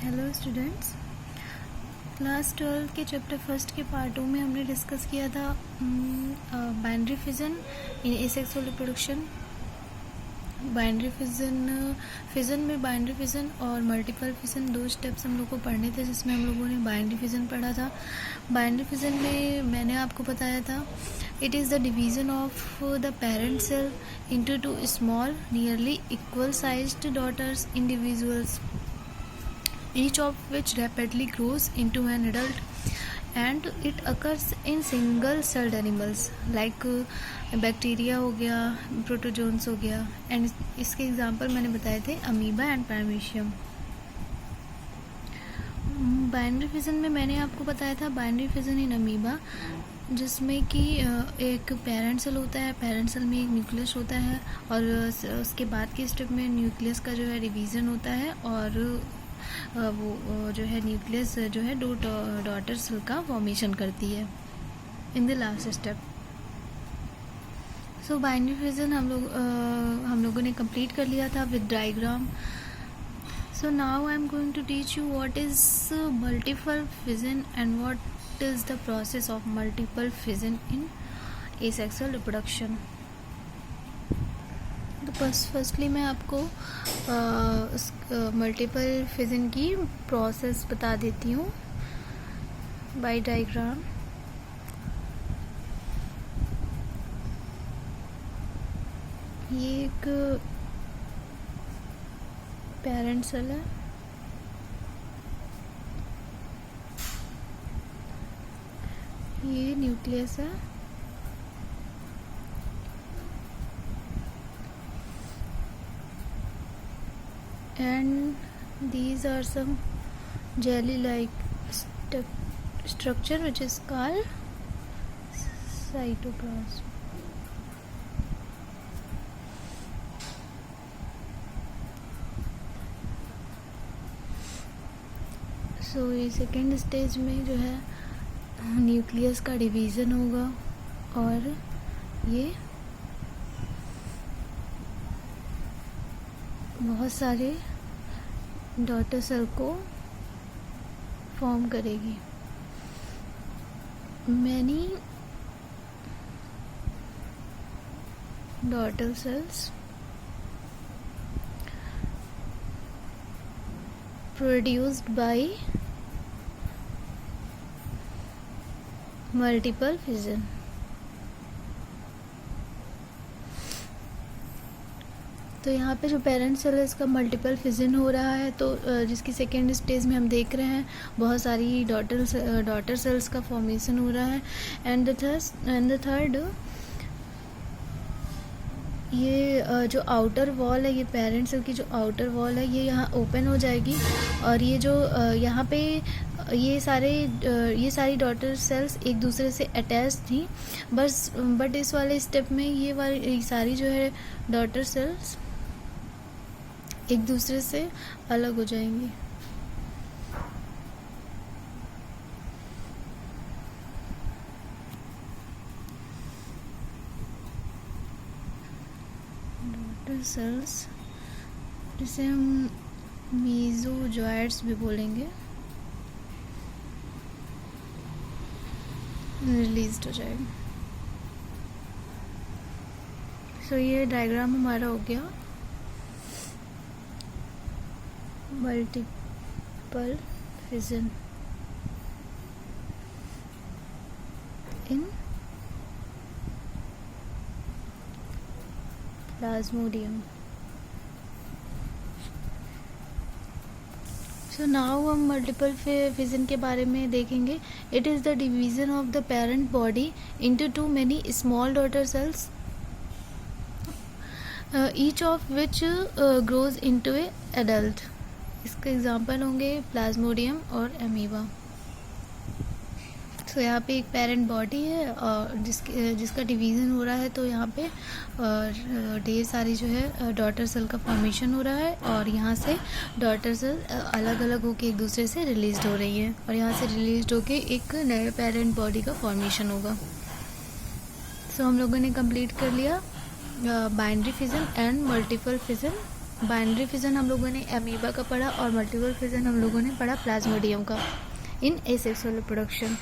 Hello students, class 12 के chapter first के part 2 में हमने डिस्कस किया था binary fission in asexual reproduction. Binary fission में बाइनरी फिजन और मल्टीपल फिजन दो स्टेप्स हम लोग को पढ़ने थे, जिसमें हम लोगों ने बाइनरी फिजन पढ़ा था। बाइनरी फिजन में मैंने आपको बताया था it is the division of the parent cell into two small nearly equal sized daughters individuals, each of which rapidly grows into an adult, and it occurs in single celled animals like bacteria हो गया, protozoans हो गया, and इसके example मैंने बताए थे amoeba and paramecium. Binary fission में मैंने आपको बताया था बाइनरी फिजन इन अमीबा, जिसमें कि एक पेरेंट सेल होता है, पेरेंट सेल में एक न्यूक्लियस होता है, और उसके बाद के स्टेप में न्यूक्लियस का जो है डिवीज़न होता है, और वो जो है न्यूक्लियस जो है दो डॉटर सेल का फॉर्मेशन करती है in the last step. So binary fission हम लोगों ने कंप्लीट कर लिया था with diagram. So now I am going to teach you what is multiple fission and what is the process of multiple fission in asexual reproduction. तो firstly मैं आपको multiple fission की प्रोसेस बता देती हूँ बाय डायग्राम। ये एक parent cell है, ये न्यूक्लियस है, and these are some jelly like structure which is called cytoplasm. So ये सेकेंड स्टेज में जो है न्यूक्लियस का डिवीज़न होगा, और ये बहुत सारे डॉटर सेल को फॉर्म करेगी। Many daughter cells produced by multiple fission. तो यहाँ पे जो पेरेंट सेल है इसका मल्टीपल फिजन हो रहा है, तो जिसकी सेकेंड स्टेज में हम देख रहे हैं बहुत सारी डॉटर सेल्स का फॉर्मेशन हो रहा है। एंड द थर्ड, ये जो आउटर वॉल है, ये पेरेंट सेल की जो आउटर वॉल है, ये यहाँ ओपन हो जाएगी, और ये जो यहाँ पे ये सारी डॉटर सेल्स एक दूसरे से अटैच थी, बट इस वाले स्टेप में ये सारी जो है डॉटर सेल्स एक दूसरे से अलग हो जाएंगी। डॉटर सेल्स जिसे हम मीजोजॉइड्स भी बोलेंगे, रिलीज हो जाएगी। सो ये डायग्राम हमारा हो गया मल्टीपल फिजन इन प्लाज्मोडियम। सो नाउ हम मल्टीपल फिजन के बारे में देखेंगे। It is the division of the parent body into two many small daughter cells, each of which grows into A adult. इसके एग्जांपल होंगे प्लाज्मोडियम और अमीबा। तो यहाँ पे एक पेरेंट बॉडी है और जिसका डिवीज़न हो रहा है, तो यहाँ पे ढेर सारी जो है डॉटर सेल का फॉर्मेशन हो रहा है, और यहाँ से डॉटर सेल अलग अलग होके एक दूसरे से रिलीज हो रही है, और यहाँ से रिलीज होके एक नए पेरेंट बॉडी का फॉर्मेशन होगा। सो हम लोगों ने कंप्लीट कर लिया binary fission and multiple fission binary fission हम लोगों ने अमीबा का पढ़ा और मल्टीपल फिजन हम लोगों ने पढ़ा प्लाज्मोडियम का in asexual reproduction.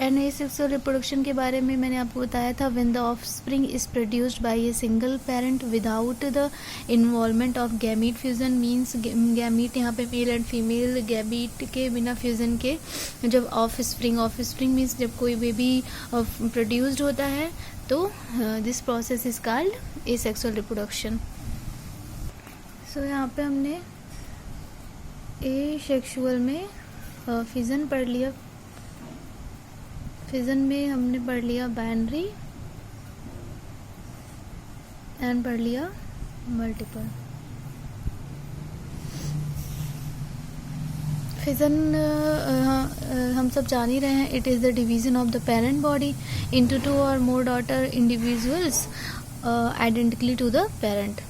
And asexual reproduction के बारे में मैंने आपको बताया था, when the offspring is produced by a single parent without the involvement of gamete fusion, means gamete यहाँ पे मेल एंड फीमेल गैमीट के बिना फ्यूजन के जब ऑफस्प्रिंग मीन्स जब कोई बेबी प्रोड्यूस्ड होता है तो this process is called asexual reproduction. So यहाँ पे हमने एसेक्सुअल में फिजन पढ़ लिया, फिजन में हमने पढ़ लिया बाइनरी एंड पढ़ लिया मल्टीपल। फिजन हम सब जान ही रहे हैं, it is the division of the parent body into 2 और more daughter individuals identically to the parent,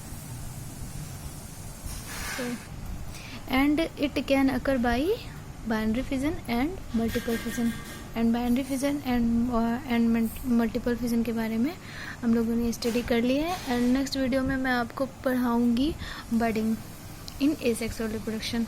and it can occur by binary fission and multiple fission. And binary fission and multiple fission के बारे में हम लोगों ने study कर ली है। And next video में मैं आपको पढ़ाऊंगी बडिंग इन एसेक्सुअल रिप्रोडक्शन।